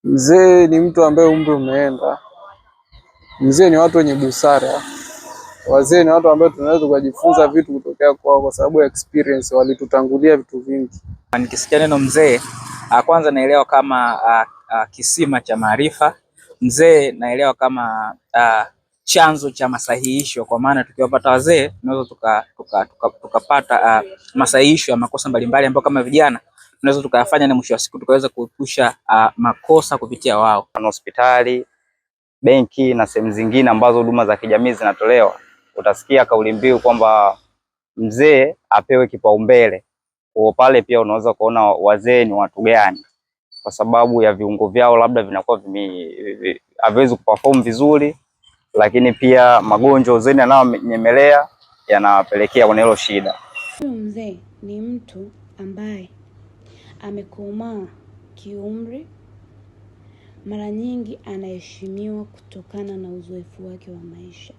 Mzee ni mtu ambaye umri umeenda. Mzee ni watu wenye busara. Wazee ni watu ambao tunaweza kujifunza vitu kutokea kwao kwa sababu ya experience, walitutangulia vitu vingi. Nikisikia neno mzee, kwanza naelewa kama kisima cha maarifa. Mzee naelewa kama chanzo cha masahihisho, kwa maana tukiwapata wazee tunaweza tukapata masahihisho ya makosa mbalimbali ambayo kama vijana tunaweza tukayafanya na mwisho wa siku tukaweza kuepusha makosa kupitia wao. Hospitali, benki na sehemu zingine ambazo huduma za kijamii zinatolewa, utasikia kauli mbiu kwamba mzee apewe kipaumbele. Kwa pale pia unaweza kuona wazee ni watu gani, kwa sababu ya viungo vyao labda vinakuwa haviwezi kuperform vizuri, lakini pia magonjwa uzeni yanayonyemelea yanapelekea kwenye hilo shida. Mzee ni mtu ambaye amekomaa kiumri, mara nyingi anaheshimiwa kutokana na uzoefu wake wa maisha.